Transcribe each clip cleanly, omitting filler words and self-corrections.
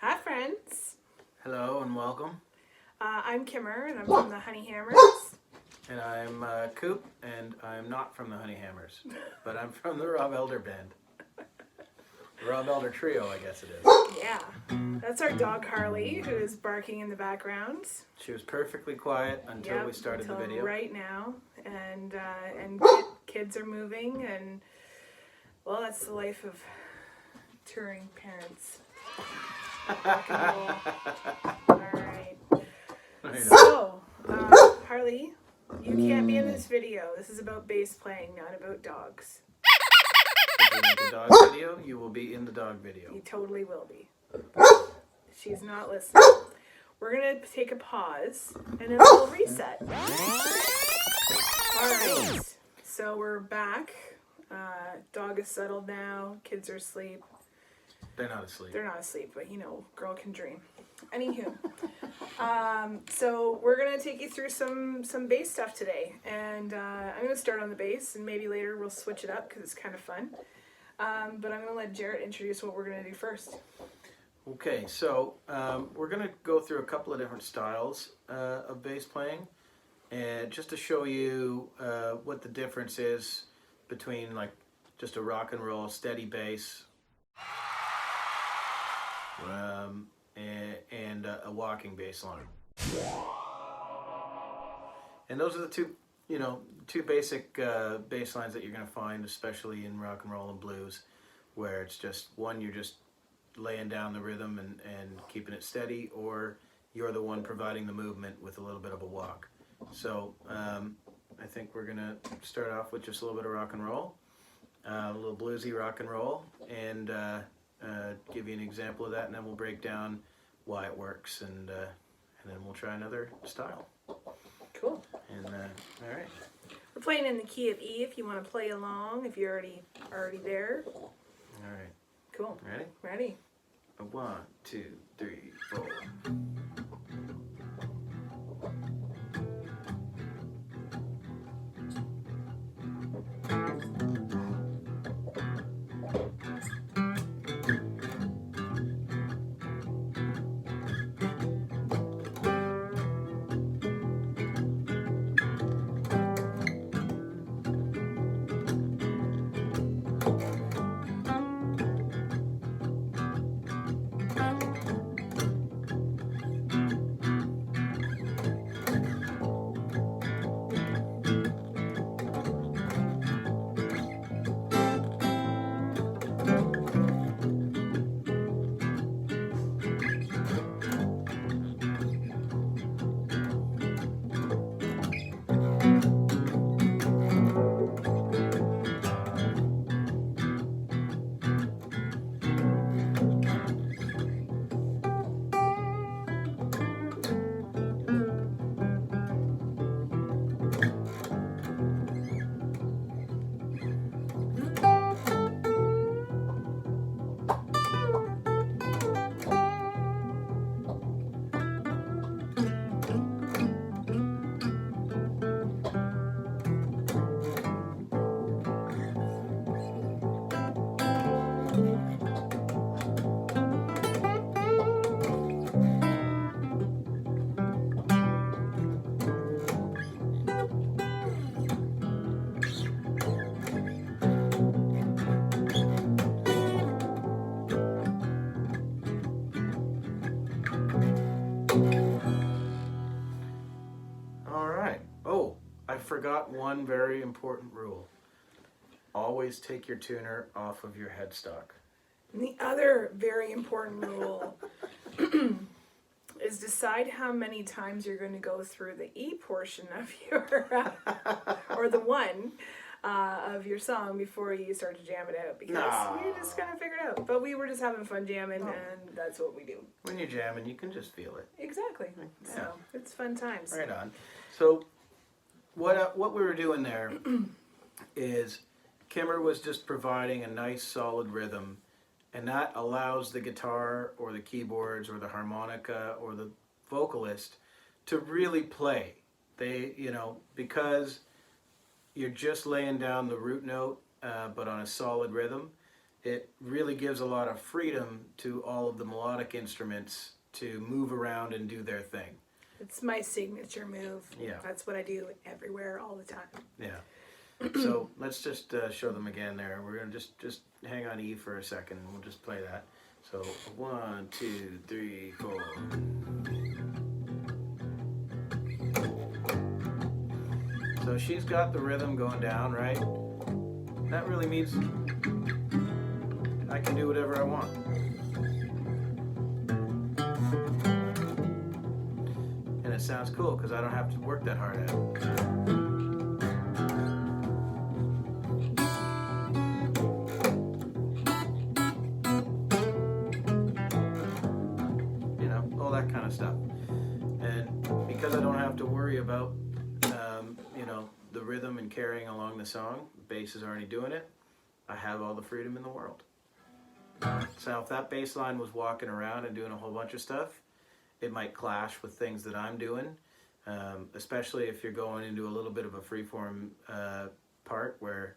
Hi, friends. Hello and welcome. I'm Kimmer, and I'm from the Honey Hammers. And I'm Koop, and I'm not from the Honey Hammers, but I'm from the Rob Elder Band. The Rob Elder Trio, I guess it is. Yeah, that's our dog Harley, who is barking in the background. She was perfectly quiet until we started the video. Right now, and kids are moving, and well, that's the life of touring parents. Rock and roll. All right. So, Harley, you can't be in this video. This is about bass playing, not about dogs. If you make a dog video, you will be in the dog video. You totally will be. She's not listening. We're going to take a pause, and then we'll reset. All right. So we're back. Dog is settled now. Kids are asleep. They're not asleep. They're not asleep, but girl can dream. Anywho, so we're gonna take you through some bass stuff today, and I'm gonna start on the bass, and maybe later we'll switch it up because it's kind of fun. But I'm gonna let Jaret introduce what we're gonna do first. Okay, so we're gonna go through a couple of different styles of bass playing, and just to show you what the difference is between like just a rock and roll steady bass. And a walking bass line. And those are the two basic bass lines that you're going to find, especially in rock and roll and blues, where it's just one, you're just laying down the rhythm and keeping it steady, or you're the one providing the movement with a little bit of a walk. So I think we're going to start off with just a little bit of rock and roll, a little bluesy rock and roll, and give you an example of that, and then we'll break down why it works, and then we'll try another style. Cool. And all right. We're playing in the key of E if you want to play along, if you're already there. All right. Cool. Ready? Ready. 1, 2, 3, 4. Forgot one very important rule. Always take your tuner off of your headstock. And the other very important rule is decide how many times you're going to go through the E portion of your, or the one of your song before you start to jam it out, because we just kind of figured it out. But we were just having fun jamming, and that's what we do. When you're jamming, you can just feel it. Exactly. Yeah. So it's fun times. Right on. So what we were doing there is Kimmer was just providing a nice solid rhythm, and that allows the guitar or the keyboards or the harmonica or the vocalist to really play. They, because you're just laying down the root note, but on a solid rhythm, it really gives a lot of freedom to all of the melodic instruments to move around and do their thing. It's my signature move. Yeah. That's what I do everywhere, all the time. Yeah. So let's just show them again there. We're going to just hang on E for a second. We'll just play that. So 1, 2, 3, 4. So she's got the rhythm going down, right? That really means I can do whatever I want. And it sounds cool because I don't have to work that hard at it. That kind of stuff. And because I don't have to worry about the rhythm and carrying along the song, the bass is already doing it, I have all the freedom in the world. So if that bass line was walking around and doing a whole bunch of stuff, it might clash with things that I'm doing, especially if you're going into a little bit of a freeform part where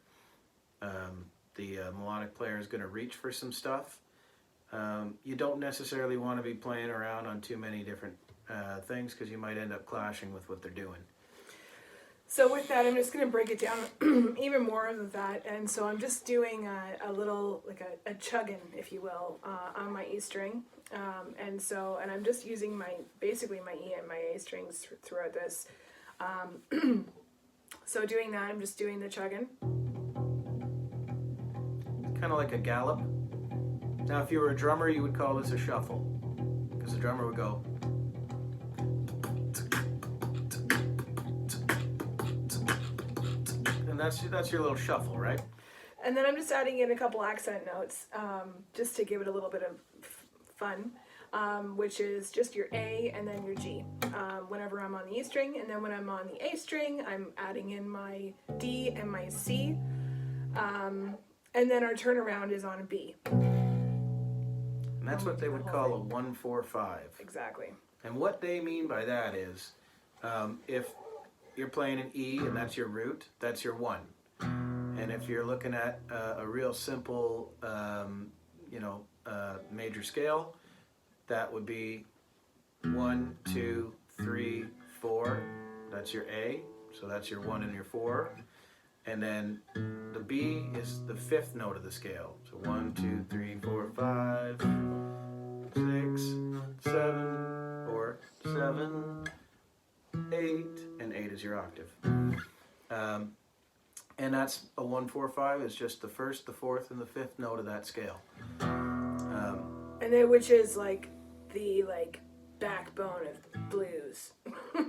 the melodic player is going to reach for some stuff. You don't necessarily want to be playing around on too many different things because you might end up clashing with what they're doing. So with that, I'm just going to break it down even more of that. And so I'm just doing a little, like a chugging, if you will, on my E string. And I'm just using basically my E and my A strings throughout this. So doing that, I'm just doing the chugging. Kind of like a gallop. Now, if you were a drummer, you would call this a shuffle, because the drummer would go. And that's your little shuffle, right? And then I'm just adding in a couple accent notes, just to give it a little bit of fun, which is just your A and then your G. Whenever I'm on the E string, and then when I'm on the A string, I'm adding in my D and my C. And then our turnaround is on a B. And that's what they would call a 1-4-5. Exactly. And what they mean by that is, if you're playing an E and that's your root, that's your 1. And if you're looking at a real simple, major scale, that would be 1, 2, 3, 4. That's your A, so that's your 1 and your 4. And then the B is the 5th note of the scale. So 1, 2, 3, 4, 5, 6, 7, or 7, 8, and 8 is your octave. And that's a 1-4-5 is just the 1st, the 4th, and the 5th note of that scale. And then, which is like the backbone of blues.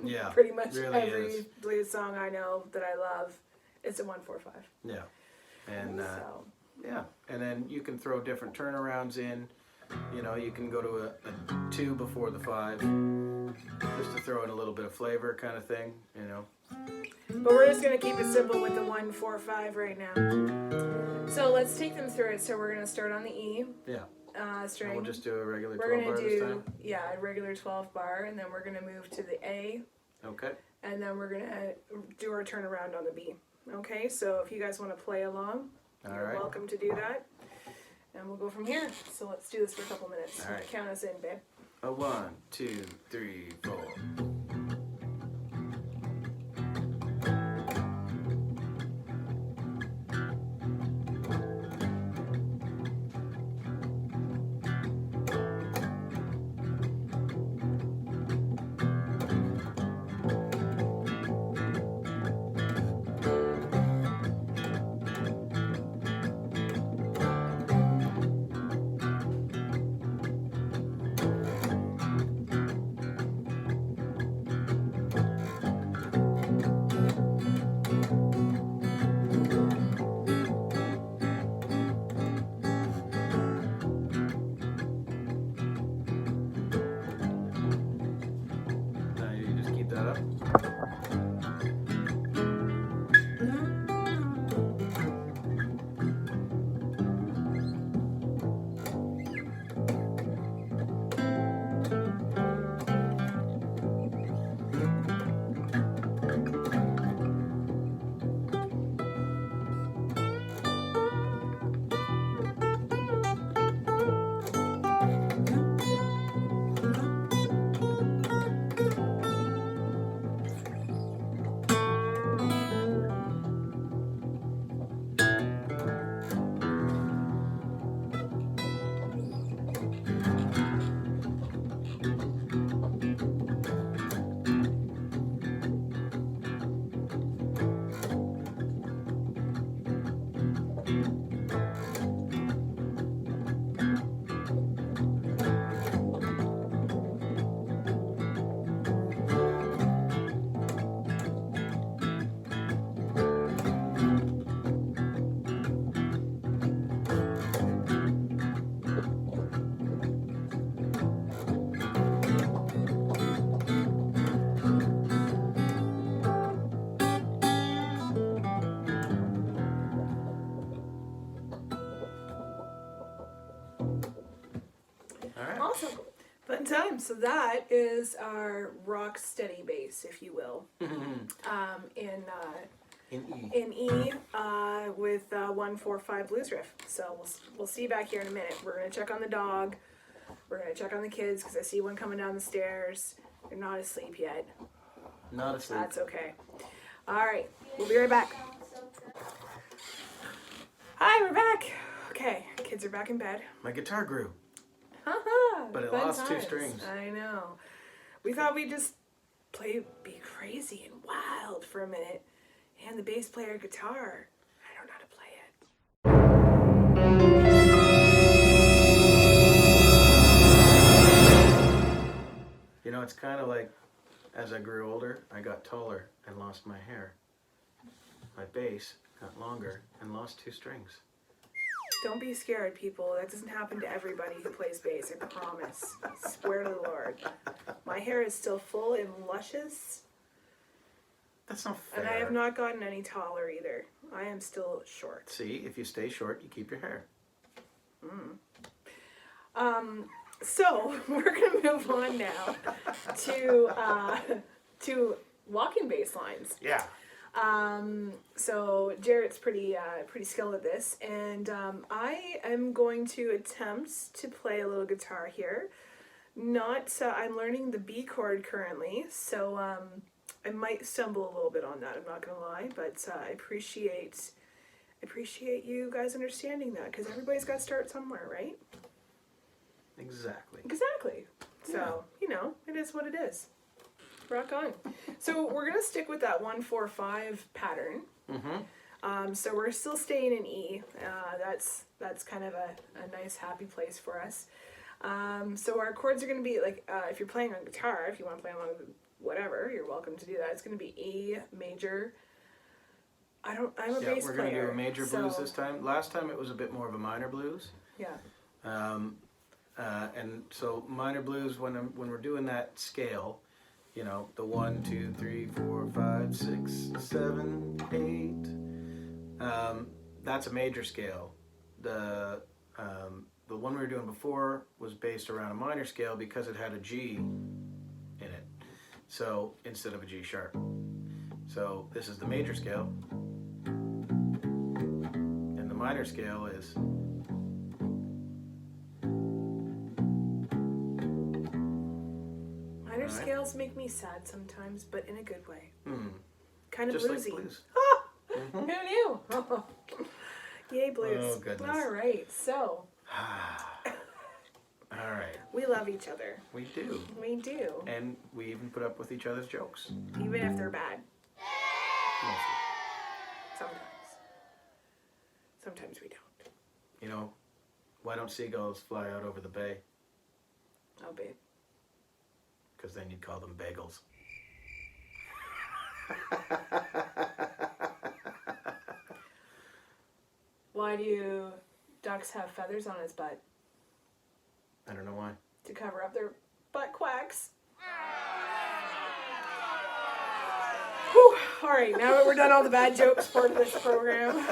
Yeah, pretty much really every is. blues song I know that I love, it's a 1-4-5. Yeah, and yeah, and then you can throw different turnarounds in. You know, you can go to a 2 before the 5, just to throw in a little bit of flavor, kind of thing. You know. But we're just going to keep it simple with the 1-4-5 right now. So let's take them through it. So we're going to start on the E string. And we'll just do a regular 12 we're bar going to this do, time. yeah, a regular 12 bar, and then we're going to move to the A. Okay. And then we're going to do our turnaround on the B. Okay, so if you guys want to play along, you're welcome to do that. And we'll go from here. So let's do this for a couple minutes. All right. Count us in, babe. 1, 2, 3, 4. Awesome. Fun time. So that is our rock steady bass, if you will. In E with 1-4-5 blues riff. So we'll see you back here in a minute. We're gonna check on the dog. We're gonna check on the kids because I see one coming down the stairs. They're not asleep yet. Not asleep. That's okay. All right, we'll be right back. Hi, we're back. Okay, kids are back in bed. My guitar grew. But it Fun lost times. 2 strings. I know. We thought we'd just be crazy and wild for a minute. And the bass player guitar, I don't know how to play it. You know, it's kind of like as I grew older, I got taller and lost my hair. My bass got longer and lost 2 strings. Don't be scared, people. That doesn't happen to everybody who plays bass, I promise. I swear to the Lord. My hair is still full and luscious. That's not fair. And I have not gotten any taller either. I am still short. See, if you stay short, you keep your hair. So we're gonna move on now to walking bass lines. Yeah. So Jaret's pretty skilled at this, and I am going to attempt to play a little guitar here. I'm learning the B chord currently, so I might stumble a little bit on that. I'm not gonna lie, but I appreciate you guys understanding that because everybody's got to start somewhere, right? Exactly. So it is what it is. Rock on. So we're gonna stick with that 1-4-5 pattern. So we're still staying in E. That's kind of a nice happy place for us. So our chords are gonna be like if you're playing on guitar, if you want to play along with whatever, you're welcome to do that. It's gonna be E major. I'm a bass player. We're gonna do a major blues this time. Last time it was a bit more of a minor blues. Yeah. And so minor blues when we're doing that scale. You know, the 1, 2, 3, 4, 5, 6, 7, 8. That's a major scale. The one we were doing before was based around a minor scale because it had a G in it. So instead of a G sharp. So this is the major scale. And the minor scale is Scales make me sad sometimes, but in a good way. Kind of just bluesy. like blues. Who knew? Yay, blues. Oh, goodness. All right, so. All right. We love each other. We do. We do. And we even put up with each other's jokes. Even if they're bad. Mostly. Sometimes we don't. You know, why don't seagulls fly out over the bay? Oh, babe. Because then you'd call them bagels. Why do ducks have feathers on his butt? I don't know why. To cover up their butt quacks. Whew. All right, now that we're done all the bad jokes part of this program,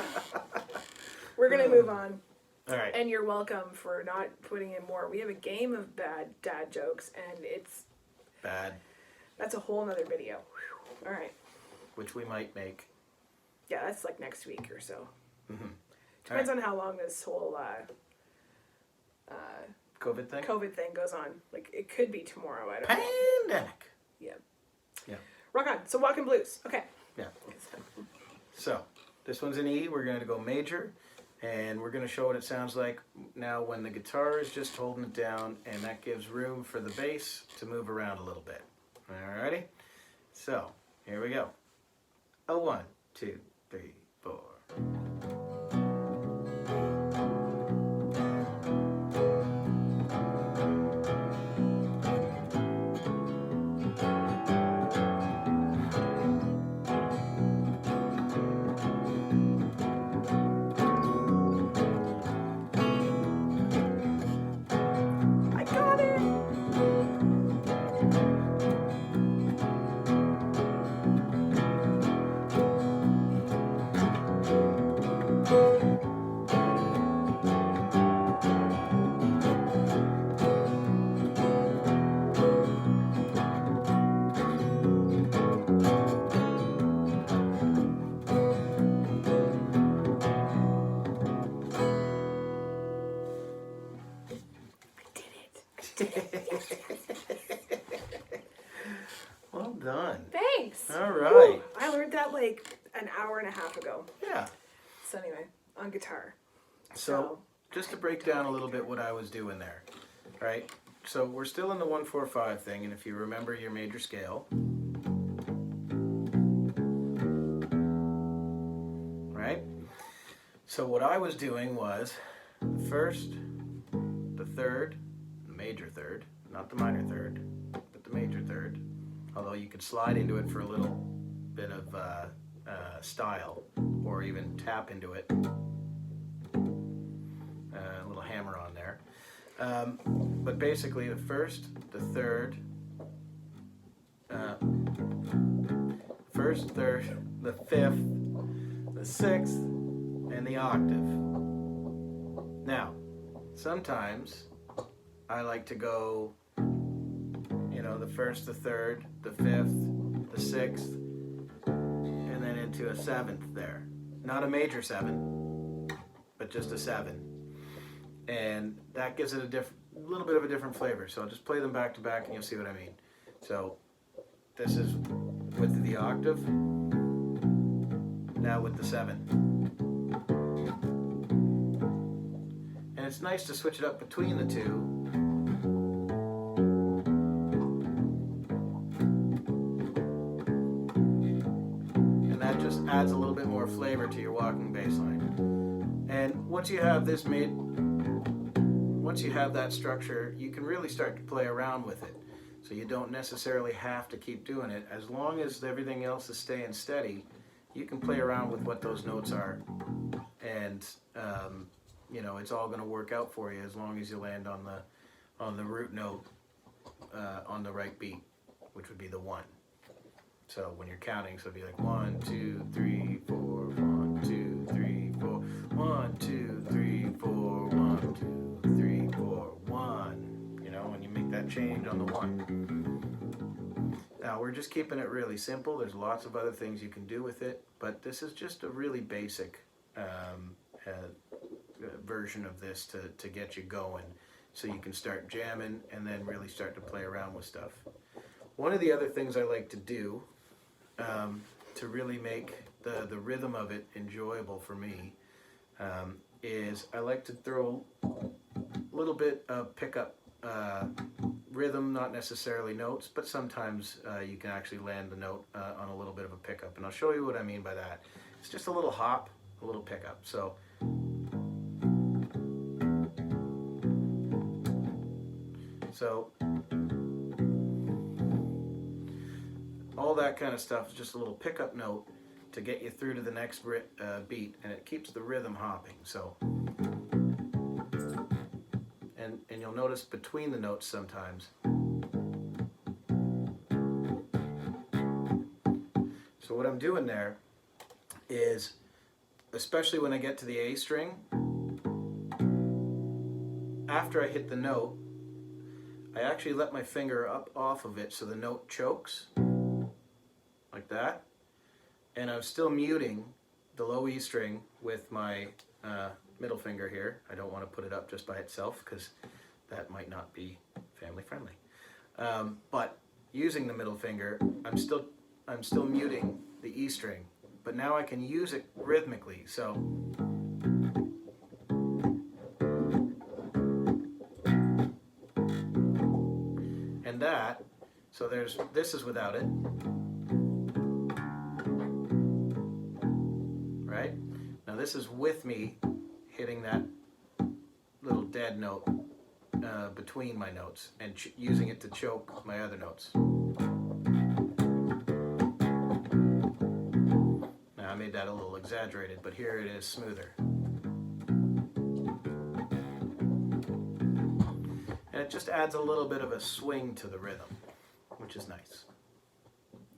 we're going to move on. All right. And you're welcome for not putting in more. We have a game of bad dad jokes, and it's... Bad. That's a whole nother video. Whew. All right. Which we might make. Yeah, that's like next week or so. Depends on how long this whole COVID thing? COVID thing goes on. Like, it could be tomorrow. I don't know. Pandemic. Yeah. Yeah. Rock on. So, walking blues. Okay. Yeah. So, this one's in E. We're going to go major. And we're going to show what it sounds like now when the guitar is just holding it down, and that gives room for the bass to move around a little bit. Alrighty? So, here we go. A 1, 2, 3, 4. Well done. Thanks. All right. Ooh, I learned that like an hour and a half ago. Yeah. So anyway, on guitar. So just to break down a little bit what I was doing there, right? So we're still in the 1-4-5 thing, and if you remember your major scale, right? So what I was doing was the first, the third, the major third, not the minor third, but the major third. Although you could slide into it for a little bit of style, or even tap into it. A little hammer on there. But basically the first, the third, first, third, the fifth, the sixth, and the octave. Now, sometimes I like to go, you know, the first, the third, the fifth, the sixth, and then into a seventh there. Not a major seven, but just a seven. And that gives it a little bit of a different flavor. So I'll just play them back to back and you'll see what I mean. So this is with the octave, now with the seven. And it's nice to switch it up between the two. And that just adds a little bit more flavor to your walking bass line. And once you have this made, once you have that structure, you can really start to play around with it. So you don't necessarily have to keep doing it. As long as everything else is staying steady, you can play around with what those notes are. And you know, it's all going to work out for you as long as you land on the root note on the right beat, which would be the 1. So when you're counting, so it'd be like 1, 2, 3, 4, 1, 2, 3, 4, 1, 2, 3, 4, 1, 2, 3, 4, 1. You know, when you make that change on the 1. Now we're just keeping it really simple. There's lots of other things you can do with it, but this is just a really basic version of this to get you going, so you can start jamming and then really start to play around with stuff. One of the other things I like to do to really make the rhythm of it enjoyable for me is I like to throw a little bit of pickup rhythm, not necessarily notes, but sometimes you can actually land the note on a little bit of a pickup, and I'll show you what I mean by that. It's just a little hop, a little pickup. So all that kind of stuff is just a little pickup note to get you through to the next beat, and it keeps the rhythm hopping. So, and you'll notice between the notes sometimes. So what I'm doing there is, especially when I get to the A string, after I hit the note, I actually let my finger up off of it so the note chokes, like that. And I'm still muting the low E string with my middle finger here. I don't want to put it up just by itself because that might not be family friendly. But using the middle finger, I'm still muting the E string, but now I can use it rhythmically. So and that, so this is without it. Right? Now this is with me hitting that little dead note between my notes and using it to choke my other notes. Now I made that a little exaggerated, but here it is smoother. And it just adds a little bit of a swing to the rhythm, which is nice.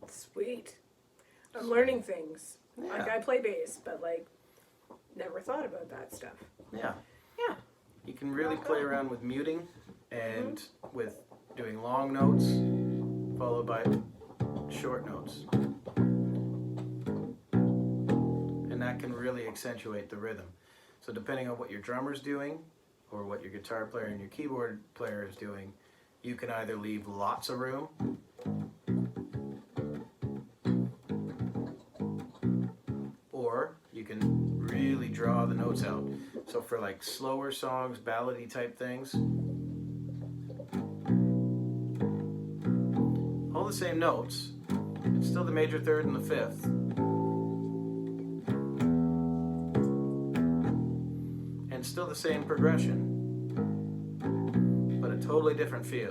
Sweet. I'm learning things. Yeah. Like I play bass, but like never thought about that stuff. Yeah. Yeah. You can really play around with muting and with doing long notes followed by short notes. And that can really accentuate the rhythm. So depending on what your drummer's doing or what your guitar player and your keyboard player is doing, you can either leave lots of room or you can really draw the notes out. So for like slower songs, ballady type things, all the same notes. It's still the major third and the fifth. And still the same progression, but a totally different feel.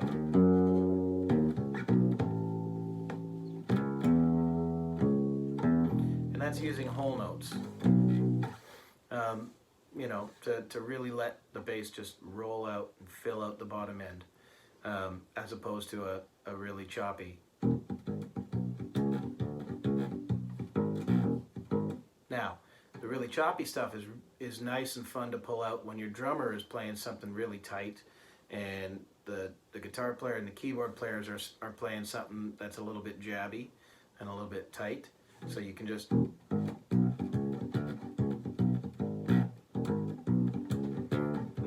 And that's using whole notes. You know, to really let the bass just roll out and fill out the bottom end, as opposed to a really choppy. Now, the really choppy stuff is nice and fun to pull out when your drummer is playing something really tight, and the guitar player and the keyboard players are playing something that's a little bit jabby and a little bit tight. So you can just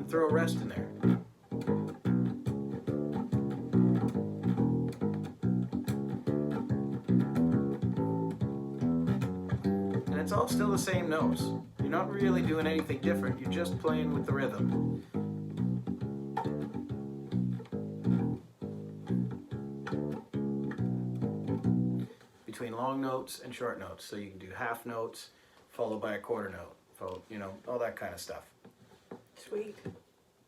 throw a rest in there. And it's all still the same notes. You're not really doing anything different. You're just playing with the rhythm. Between long notes and short notes. So you can do half notes followed by a quarter note. You know, all that kind of stuff. Sweet.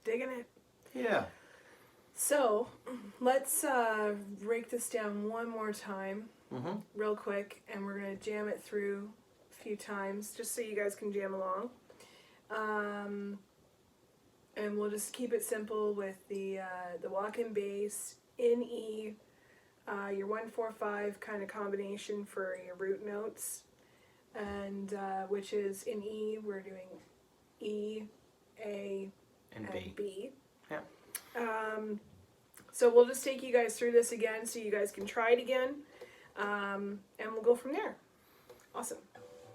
Digging it. Yeah. So, let's break this down one more time, real quick, and we're going to jam it through a few times, just so you guys can jam along. And we'll just keep it simple with the walk-in bass, in E, your 1-4-5 kind of combination for your root notes, and which is in E, we're doing E, A, and B. Yeah. So we'll just take you guys through this again so you guys can try it again, and we'll go from there. Awesome.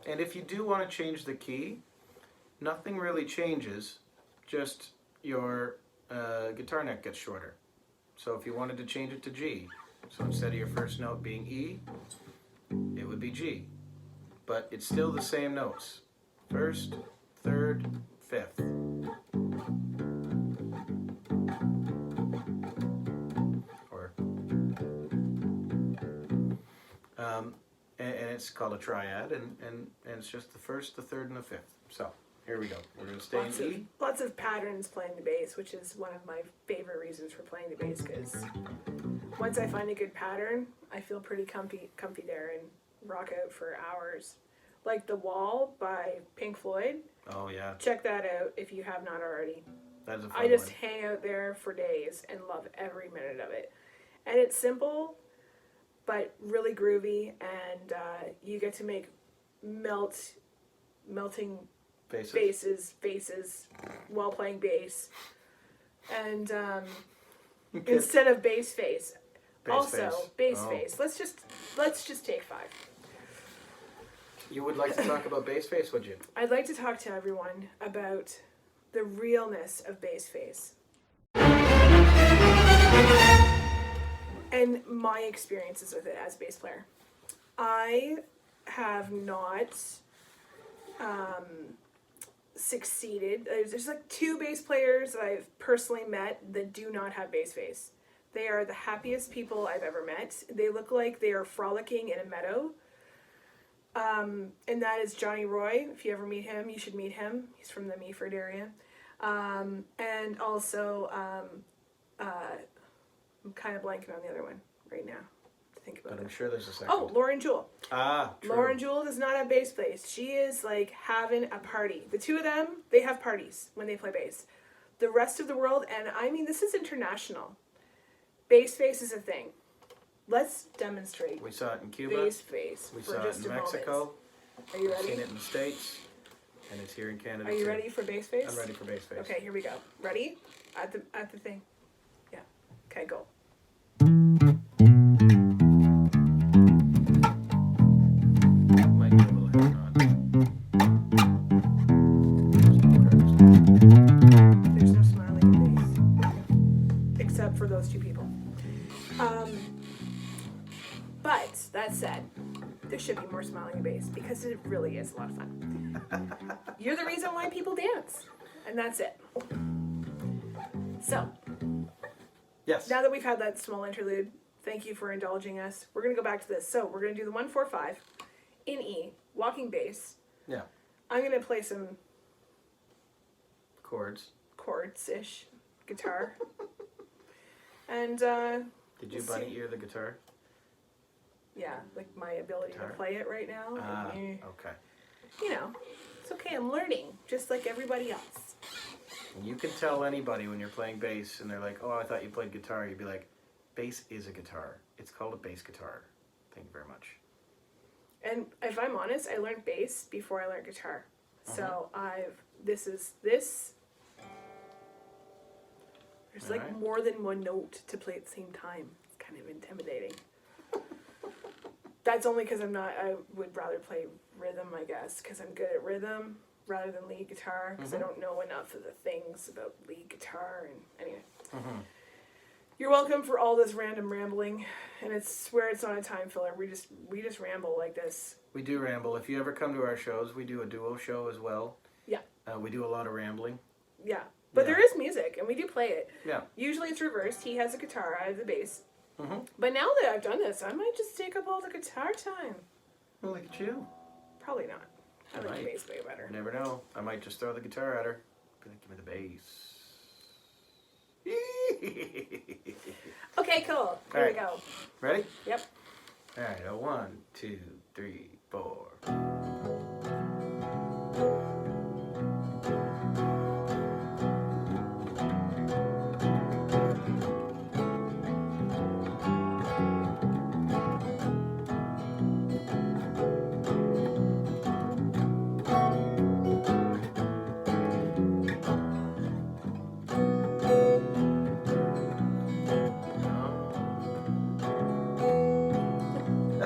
And if you do want to change the key, nothing really changes, just your guitar neck gets shorter. So if you wanted to change it to G, so instead of your first note being E, it would be G. But it's still the same notes. First, third, fifth. And it's called a triad, and it's just the first, the third, and the fifth. So here we go. We're going to stay in E. Lots of patterns playing the bass, which is one of my favorite reasons for playing the bass, because once I find a good pattern, I feel pretty comfy there and rock out for hours. Like The Wall by Pink Floyd. Oh, yeah. Check that out if you have not already. That is a fun I just one. hang out there for days and love every minute of it. And it's simple, but really groovy, and you get to make melting faces while playing bass. And instead of bass face, bass face. Let's just take 5. You would like to talk about bass face, would you? I'd like to talk to everyone about the realness of bass face. And my experiences with it as a bass player. I have not succeeded. There's like 2 bass players that I've personally met that do not have bass face. They are the happiest people I've ever met. They look like they are frolicking in a meadow. And that is Johnny Roy. If you ever meet him, you should meet him. He's from the Meaford area. And also, I'm kind of blanking on the other one right now to think about. But I'm sure there's a second. Oh, Lauren Jewell. Ah, true. Lauren Jewell does not have bass plays. She is like having a party. The 2 of them, they have parties when they play bass. The rest of the world, and I mean, this is international. Bass face is a thing. Let's demonstrate. We saw it in Cuba. Bass face. We for saw it just in a Mexico. moment. Are you ready? We've seen it in the States, and it's here in Canada. Are you too. ready for bass face? I'm ready for bass face. Okay, here we go. Ready? At the thing. Yeah. Okay, go. Might be a little hard on. There's no smiling in bass. Except for those 2 people. That said, there should be more smiling and bass because it really is a lot of fun. You're the reason why people dance, and that's it. So, Yes. now that we've had that small interlude, thank you for indulging us. We're going to go back to this. So, we're going to do the 1-4-5 in E, walking bass. Yeah. I'm going to play some chords-ish guitar. And, Did you bunny ear the guitar? yeah, like my ability to play it right now. Okay. You know, it's okay. I'm learning, just like everybody else. And you can tell anybody when you're playing bass and they're like, oh, I thought you played guitar. You'd be like, bass is a guitar. It's called a bass guitar. Thank you very much. And if I'm honest, I learned bass before I learned guitar. So there's like more than one note to play at the same time. It's kind of intimidating. That's only because I would rather play rhythm, I guess, because I'm good at rhythm rather than lead guitar, because I don't know enough of the things about lead guitar. And anyway, you're welcome for all this random rambling, and it's not a time filler. We just ramble like this. We do ramble. If you ever come to our shows, we do a duo show as well. Yeah. We do a lot of rambling. Yeah. But there is music, and we do play it. Yeah. Usually it's reversed. He has a guitar, I have the bass. But now that I've done this, I might just take up all the guitar time. Well, look at you. Probably not. I like the bass way better. You never know. I might just throw the guitar at her. Be like, give me the bass. Okay, cool. Here we go. Ready? Yep. All right. 1, 2, 3, 4.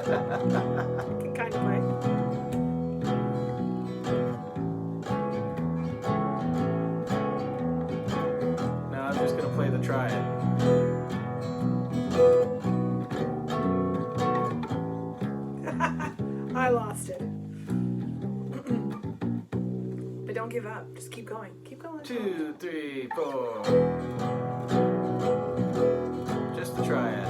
Can kind of play. Now I'm just going to play the triad. I lost it. But don't give up. Just keep going. Keep going. 2, 3, 4. Just the triad.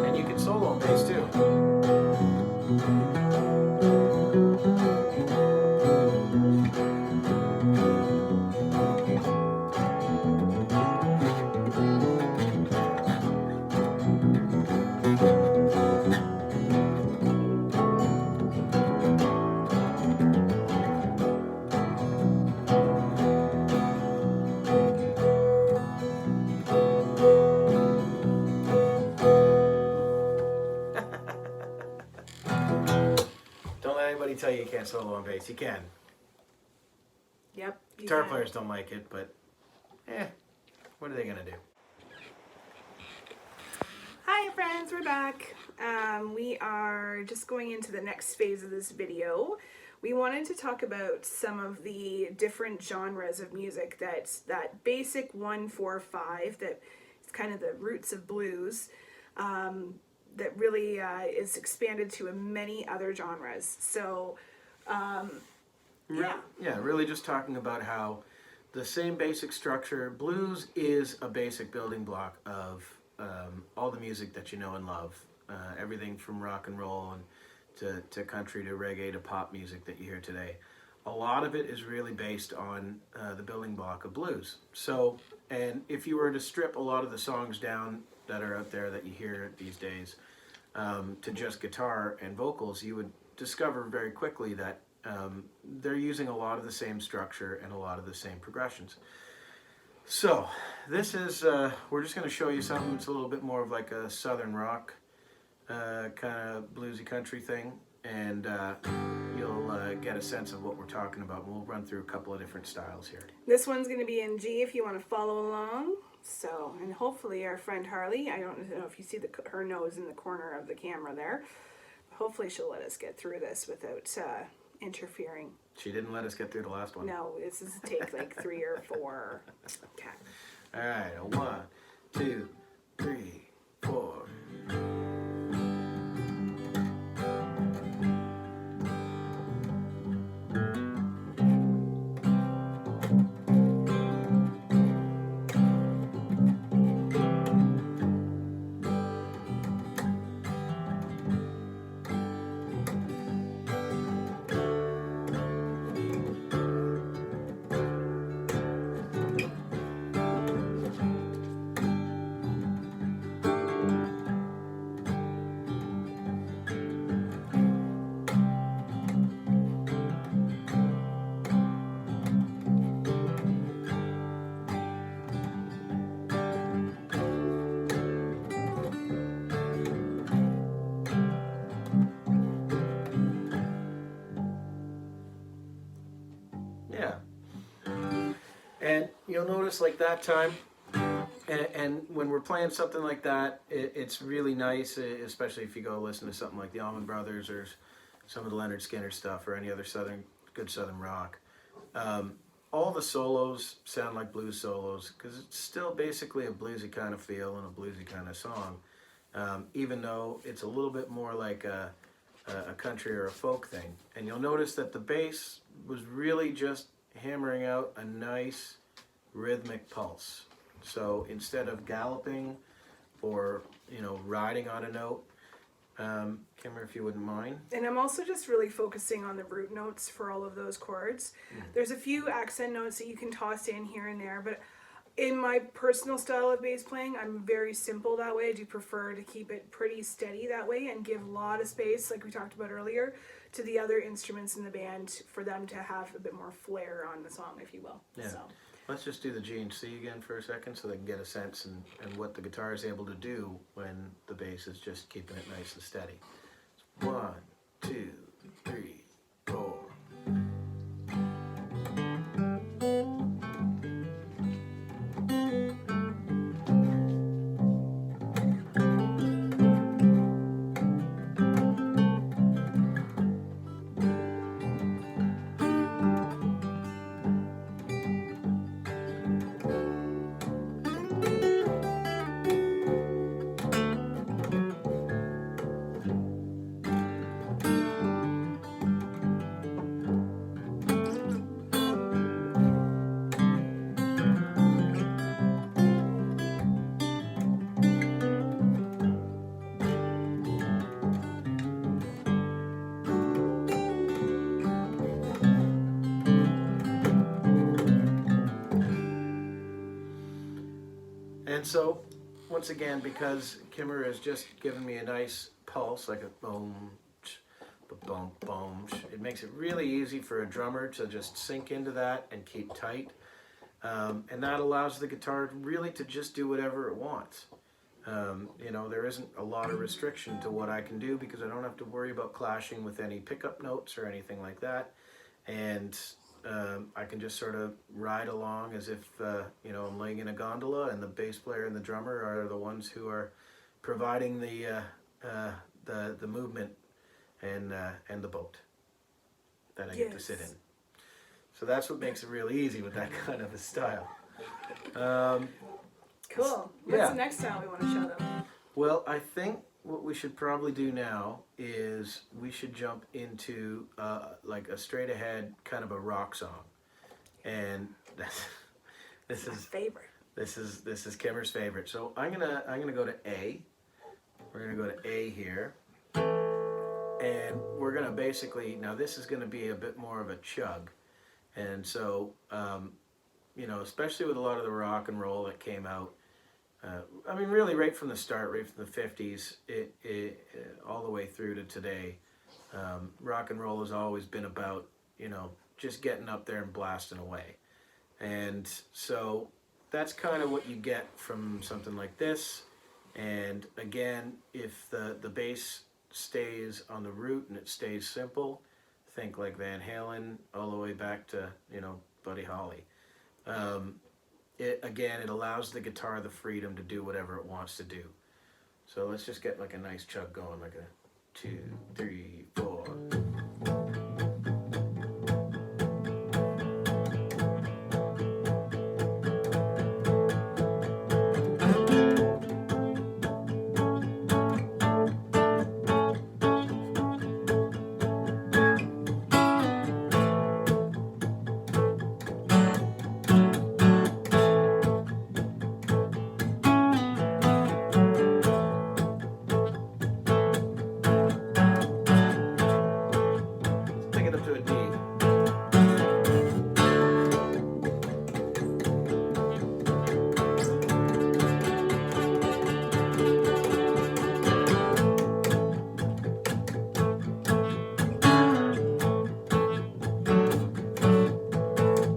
And you can solo on bass too. Don't let anybody tell you you can't solo on bass. You can. Yep. Guitar players don't like it, but what are they gonna do? Hi friends, we're back. We are just going into the next phase of this video. We wanted to talk about some of the different genres of music that basic 1-4-5 that is kind of the roots of blues, that really is expanded to many other genres. So Yeah, really just talking about how the same basic structure, blues is a basic building block of all the music that you know and love. Everything from rock and roll and to country to reggae to pop music that you hear today. A lot of it is really based on the building block of blues. So, and if you were to strip a lot of the songs down that are out there that you hear these days to just guitar and vocals, you would discover very quickly that they're using a lot of the same structure and a lot of the same progressions. So this is, we're just going to show you something that's a little bit more of like a southern rock kind of bluesy country thing, and you'll get a sense of what we're talking about. We'll run through a couple of different styles here. this one's going to be in G if you want to follow along. So, and hopefully our friend Harley, I don't know if you see her nose in the corner of the camera there, hopefully she'll let us get through this without interfering. She didn't let us get through the last one. No, this is take like 3 or 4. Okay. All right, 1, 2, 3, 4. Yeah. And you'll notice like that time, and when we're playing something like that, it's really nice, especially if you go listen to something like the Allman Brothers or some of the Leonard Skinner stuff or any other good Southern rock. All the solos sound like blues solos because it's still basically a bluesy kind of feel and a bluesy kind of song, even though it's a little bit more like a country or a folk thing. And you'll notice that the bass was really just hammering out a nice rhythmic pulse. So instead of galloping or, riding on a note, Kimmer, if you wouldn't mind. And I'm also just really focusing on the root notes for all of those chords. There's a few accent notes that you can toss in here and there, but in my personal style of bass playing, I'm very simple that way. I do prefer to keep it pretty steady that way and give a lot of space, like we talked about earlier, to the other instruments in the band for them to have a bit more flair on the song, if you will. Yeah. So. Let's just do the G and C again for a second so they can get a sense and what the guitar is able to do when the bass is just keeping it nice and steady. 1, 2, 3, 4. And so, once again, because Kimmer has just given me a nice pulse, like a boom, boom, boom, it makes it really easy for a drummer to just sink into that and keep tight. And that allows the guitar really to just do whatever it wants. There isn't a lot of restriction to what I can do because I don't have to worry about clashing with any pickup notes or anything like that. And I can just sort of ride along as if, I'm laying in a gondola and the bass player and the drummer are the ones who are providing the movement and the boat that I get to sit in. So that's what makes it really easy with that kind of a style. Cool. What's the next style we want to show them? Well, I think what we should probably do now is we should jump into like a straight ahead kind of a rock song, and this is favorite. This is Kimmer's favorite. So I'm gonna go to A. We're gonna go to A here, and we're gonna basically now this is gonna be a bit more of a chug, and so especially with a lot of the rock and roll that came out. Really right from the start, right from the 50s, all the way through to today, rock and roll has always been about, just getting up there and blasting away. And so that's kind of what you get from something like this. And again, if the bass stays on the root and it stays simple, think like Van Halen all the way back to, Buddy Holly. it allows the guitar the freedom to do whatever it wants to do. So let's just get like a nice chug going, like a 2, 3, 4. Take it up to a D.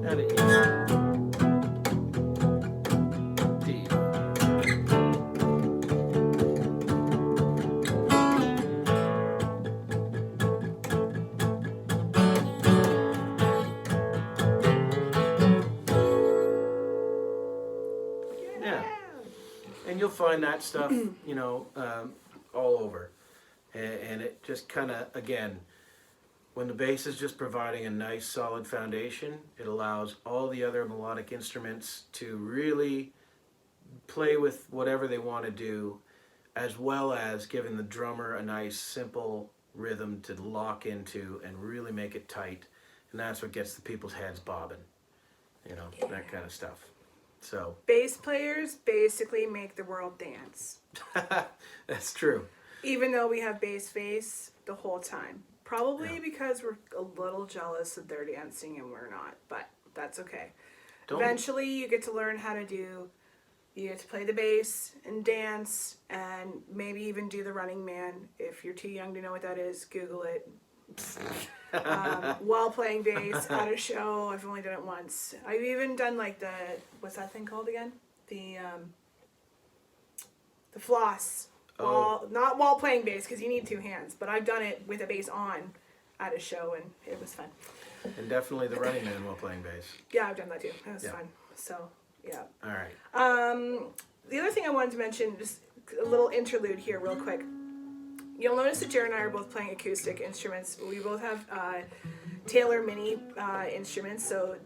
And a E. D. Yeah. And you'll find that stuff, you know, all over. And it just kind of, again, when the bass is just providing a nice solid foundation, it allows all the other melodic instruments to really play with whatever they want to do, as well as giving the drummer a nice simple rhythm to lock into and really make it tight. And that's what gets the people's heads bobbing, you know, that kind of stuff. So Bass players basically make the world dance. that's true. Even though we have bass face the whole time. Probably Yeah. because we're a little jealous that they're dancing and we're not. But that's okay. Don't- Eventually you get to learn how to do, you get to play the bass and dance and maybe even do the running man. If you're too young to know what that is, Google it. While playing bass at a show. I've only done it once. I've even done like what's that thing called again? The floss. Not while playing bass because you need two hands, but I've done it with a bass on at a show and it was fun. And definitely the running man while playing bass. Yeah, I've done that too. It was Yeah. fun. So yeah. All right. The other thing I wanted to mention, just a little interlude here real quick. You'll notice that Jaret and I are both playing acoustic instruments. We both have Taylor Mini instruments. So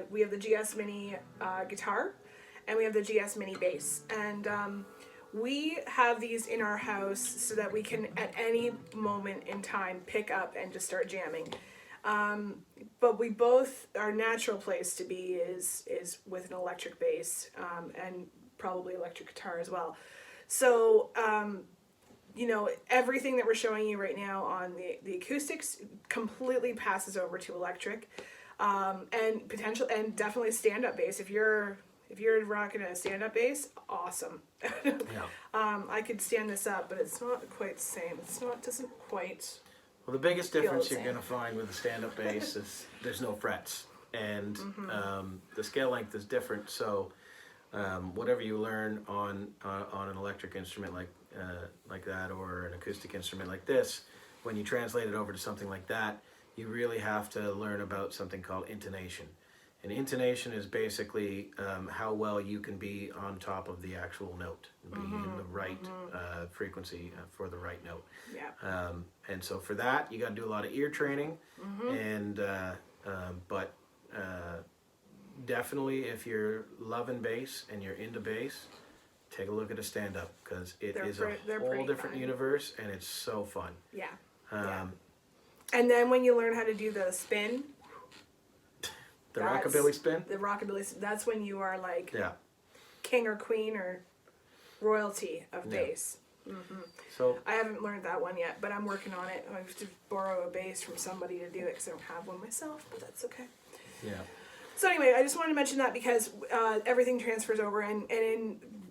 we have the GS Mini guitar and we have the GS Mini bass. And we have these in our house so that we can at any moment in time pick up and just start jamming. But we both, our natural place to be is with an electric bass and probably electric guitar as well. So, you know, everything that we're showing you right now on the acoustics completely passes over to electric, and definitely stand-up bass. If you're rocking a stand-up bass, awesome. Yeah. I could stand this up, but it's not quite the same. Doesn't quite. Well, the biggest Feel difference the you're same. going to find with a stand-up bass is there's no frets, and the scale length is different. So whatever you learn on an electric instrument like that, or an acoustic instrument like this, when you translate it over to something like that, you really have to learn about something called intonation. And intonation is basically how well you can be on top of the actual note, be in the right frequency for the right note. Yeah. And so for that, you got to do a lot of ear training, and but definitely if you're loving bass and you're into bass, take a look at a stand-up because They're is they're a whole pretty different fun. universe and it's so fun. Yeah. Yeah. And then when you learn how to do the spin, The That's- rockabilly spin. the rockabilly, that's when you are like Yeah. king or queen or royalty of Yeah. bass. So I haven't learned that one yet, but I'm working on it. I have to borrow a bass from somebody to do it because I don't have one myself, but that's okay. yeah. So anyway, I just wanted to mention that because everything transfers over,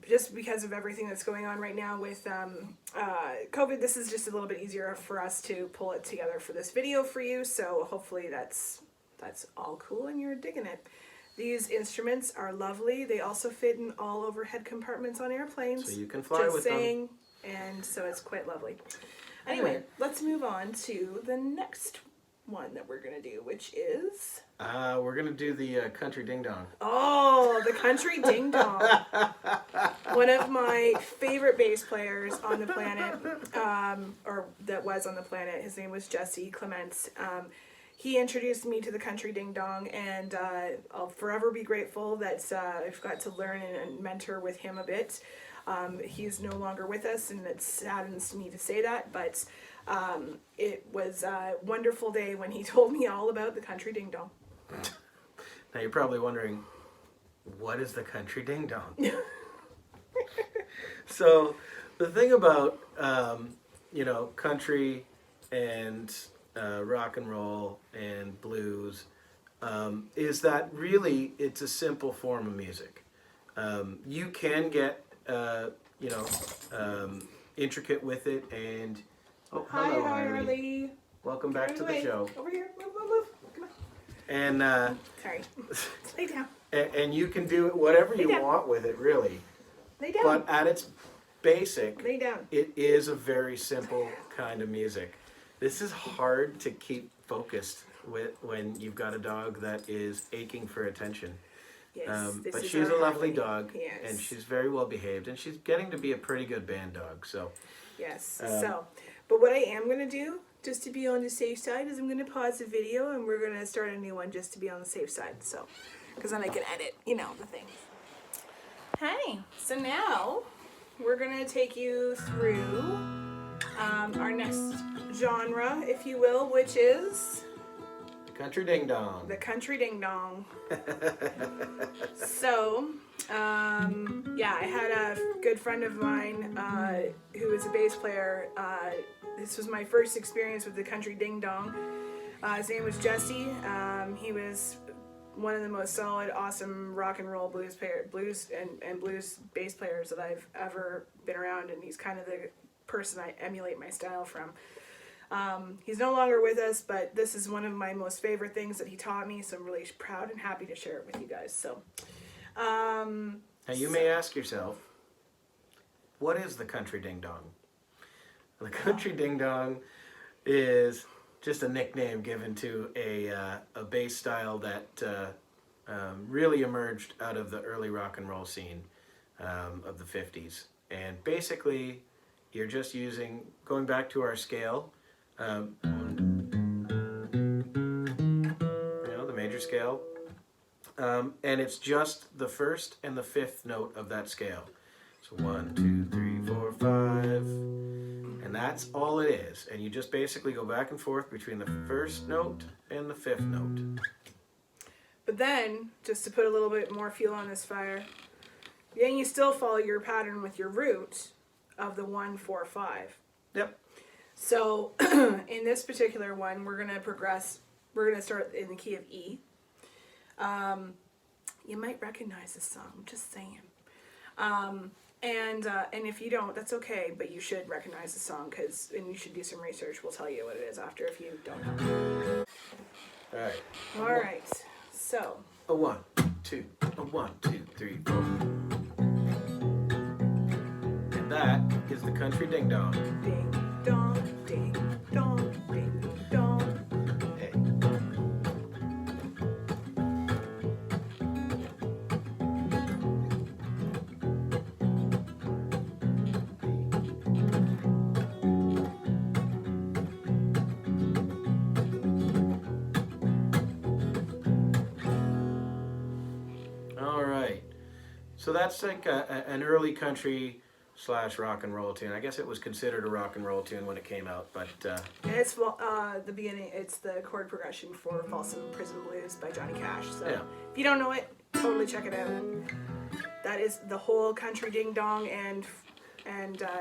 just because of everything that's going on right now with COVID, this is just a little bit easier for us to pull it together for this video for you. So hopefully that's all cool and you're digging it. These instruments are lovely. They also fit in all overhead compartments on airplanes. So you can fly just with saying, and so it's quite lovely. Anyway, Alright. let's move on to the next one that we're going to do, which is... We're going to do the Country Dingdong. Oh, the Country Dingdong. One of my favorite bass players on the planet, or that was on the planet, his name was Jesse Clements. He introduced me to the Country Dingdong, and I'll forever be grateful that I've got to learn and mentor with him a bit. He's no longer with us, and it saddens me to say that, but it was a wonderful day when he told me all about the Country Dingdong. Now you're probably wondering, what is the Country Dingdong? So the thing about country and rock and roll and blues is that really it's a simple form of music. You can get intricate with it, and Hi, hello, Harley. Welcome back to the show. Over here. Move. Come on. And Sorry. Lay down. and you can do whatever you want with it, really. Lay down. But at its basic, Lay down. it is a very simple kind of music. This is hard to keep focused with when you've got a dog that is aching for attention. Yes, But is she's our a lovely Harley. dog, Yes. and she's very well behaved, and she's getting to be a pretty good band dog. So Yes. But what I am going to do, just to be on the safe side, is I'm going to pause the video and we're going to start a new one just to be on the safe side. So, because then I can edit, the things. Hey, so now we're going to take you through our next genre, if you will, which is Country Dingdong. the Country Dingdong. So, I had a good friend of mine who is a bass player. This was my first experience with the Country Dingdong. His name was Jesse. He was one of the most solid, awesome rock and roll blues bass players that I've ever been around, and he's kind of the person I emulate my style from. He's no longer with us, but this is one of my most favorite things that he taught me, so I'm really proud and happy to share it with you guys. So, Now you may ask yourself, what is the Country Dingdong? The Country Dingdong is just a nickname given to a bass style that really emerged out of the early rock and roll scene of the 50s. And basically, you're just going back to our scale, the major scale, and it's just the first and the fifth note of that scale. So 1, 2, 3, 4, 5. And that's all it is. And you just basically go back and forth between the first note and the fifth note. but then, just to put a little bit more fuel on this fire, then you still follow your pattern with your root of the 1, 4, 5. Yep. So, in this particular one, we're going to progress. We're going to start in the key of E. You might recognize this song, I'm just saying. And if you don't, that's okay, but you should recognize the song, and you should do some research. We'll tell you what it is after if you don't know. All right. All right, so. A 1, 2, a 1, 2, 3, 4. And that is the Country Dingdong. Ding dong, ding dong, ding dong. Hey. All right. So that's like an early country / rock and roll tune. I guess it was considered a rock and roll tune when it came out, but And it's the beginning. It's the chord progression for Folsom Prison Blues by Johnny Cash. So Yeah. if you don't know it, totally check it out. That is the whole Country Ding Dong and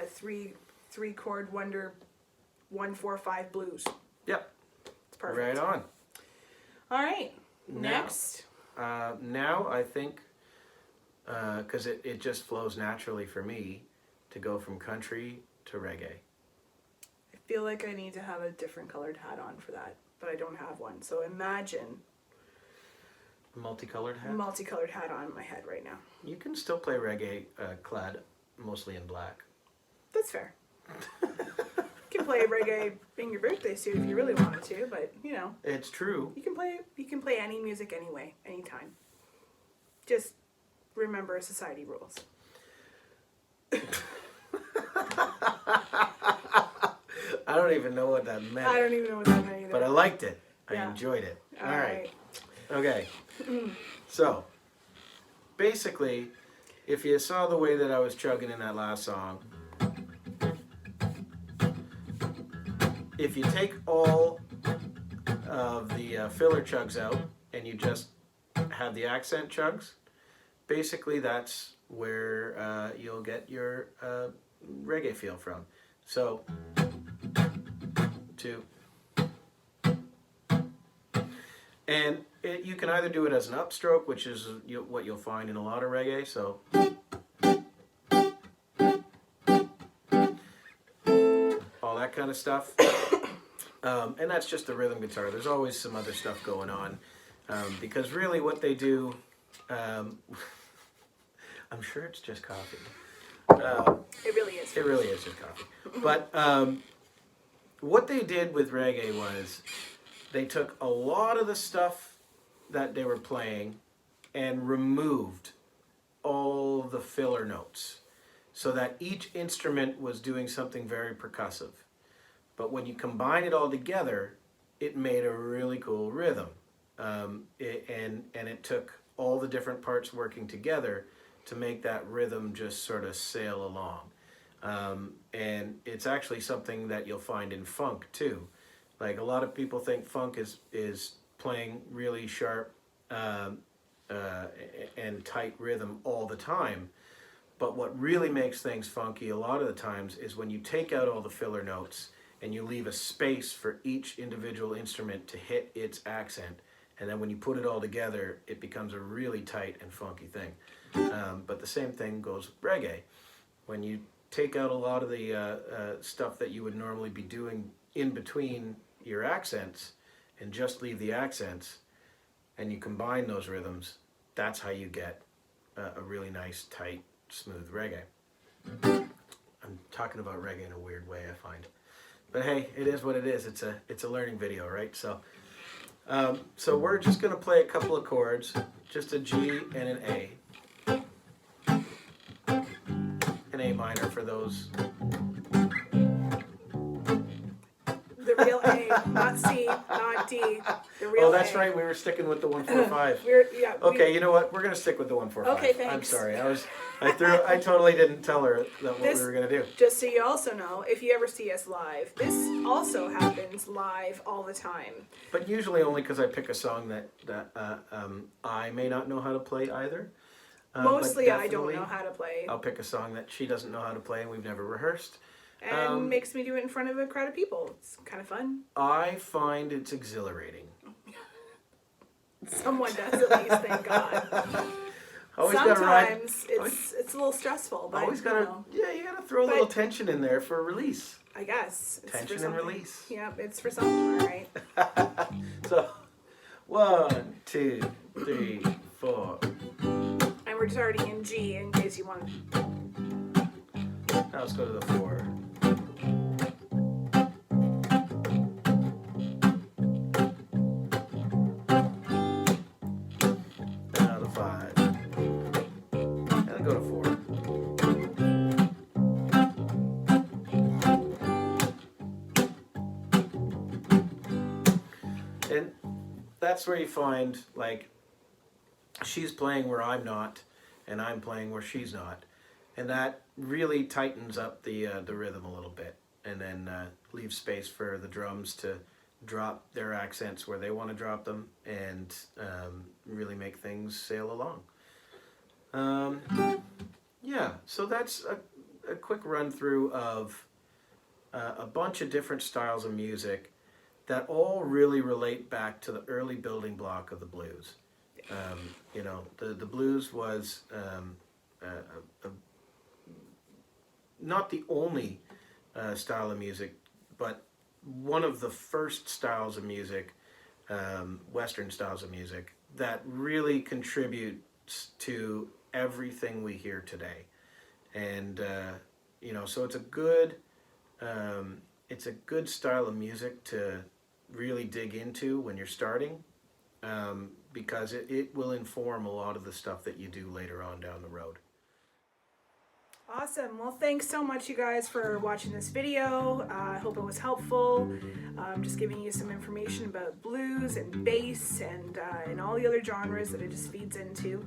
three chord wonder 1, 4, 5 blues. yep, It's perfect. right on. All right. Now- Next. Now I think, because it just flows naturally for me to go from country to reggae. I feel like I need to have a different colored hat on for that, but I don't have one. So imagine Multicolored a hat? multicolored hat on my head right now. You can still play reggae clad mostly in black. That's fair. Can play reggae in your birthday suit if you really wanted to, but you know. It's true. You can play any music anyway, anytime. Just remember society rules. I don't even know what that meant. I don't even know what that meant either. But I liked it. Yeah. I enjoyed it. All right. Okay. So, basically, if you saw the way that I was chugging in that last song, if you take all of the filler chugs out and you just have the accent chugs, basically that's where you'll get your reggae feel from. So, 2. And you can either do it as an upstroke, which is what you'll find in a lot of reggae. So, all that kind of stuff. And that's just the rhythm guitar. There's always some other stuff going on. Because really what they do, I'm sure it's just coffee. It really is. It really is just coffee. But what they did with reggae was they took a lot of the stuff that they were playing and removed all the filler notes so that each instrument was doing something very percussive. But when you combine it all together, it made a really cool rhythm. And it took all the different parts working together to make that rhythm just sort of sail along. And it's actually something that you'll find in funk too. Like a lot of people think funk is playing really sharp and tight rhythm all the time. But what really makes things funky a lot of the times is when you take out all the filler notes and you leave a space for each individual instrument to hit its accent. And then when you put it all together, it becomes a really tight and funky thing. But the same thing goes with reggae. When you take out a lot of the stuff that you would normally be doing in between your accents and just leave the accents and you combine those rhythms, that's how you get a really nice, tight, smooth reggae. I'm talking about reggae in a weird way, I find. But hey, it is what it is. It's a learning video, right? So we're just going to play a couple of chords, just a G and an A. An A minor for those. The real A, not C, not D. The real Oh, that's A. right. We were sticking with the 145. Okay, you know what? We're going to stick with the 145. Okay, thanks. I'm sorry. I totally didn't tell her what we were going to do. Just so you also know, if you ever see us live, this also happens live all the time. But usually only because I pick a song that I may not know how to play either. Mostly I don't know how to play. I'll pick a song that she doesn't know how to play and we've never rehearsed. And makes me do it in front of a crowd of people. It's kind of fun. I find it's exhilarating. Someone does at least, thank God. Sometimes it's a little stressful, but you gotta throw a little tension in there for a release. I guess. It's tension and release. Yep, it's for something, all right. So, 1, 2, 3, 4. And we're just already in G in case you want. Now let's go to the 4. Now the 5. And then go to 4. And that's where you find, like, she's playing where I'm not, and I'm playing where she's not. And that really tightens up the rhythm a little bit, and then leaves space for the drums to drop their accents where they want to drop them, and really make things sail along. Yeah, so that's a quick run through of a bunch of different styles of music that all really relate back to the early building block of the blues. You know, the blues was not the only style of music, but one of the first styles of music, Western styles of music, that really contributes to everything we hear today. And, you know, so it's a good it's a good style of music to really dig into when you're starting, because it will inform a lot of the stuff that you do later on down the road. Awesome. Well, thanks so much, you guys, for watching this video. I hope it was helpful. Just giving you some information about blues and bass and all the other genres that it just feeds into.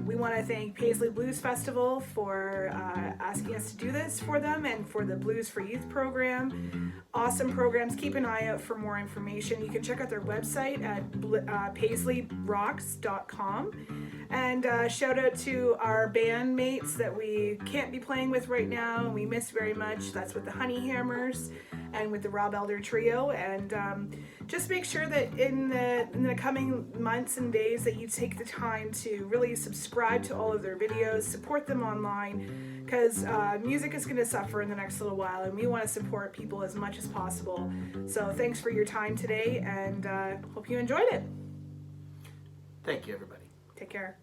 We want to thank Paisley Blues Festival for asking us to do this for them, and for the Blues for Youth program. Awesome programs. Keep an eye out for more information. You can check out their website at paisleyrocks.com. And shout out to our bandmates that we can't be playing with right now and we miss very much. That's with the Honey Hammers and with the Rob Elder Trio. And just make sure that in the coming months and days that you take the time to really subscribe to all of their videos, support them online, because music is going to suffer in the next little while, and we want to support people as much as possible. So thanks for your time today, and hope you enjoyed it. Thank you, everybody. Take care.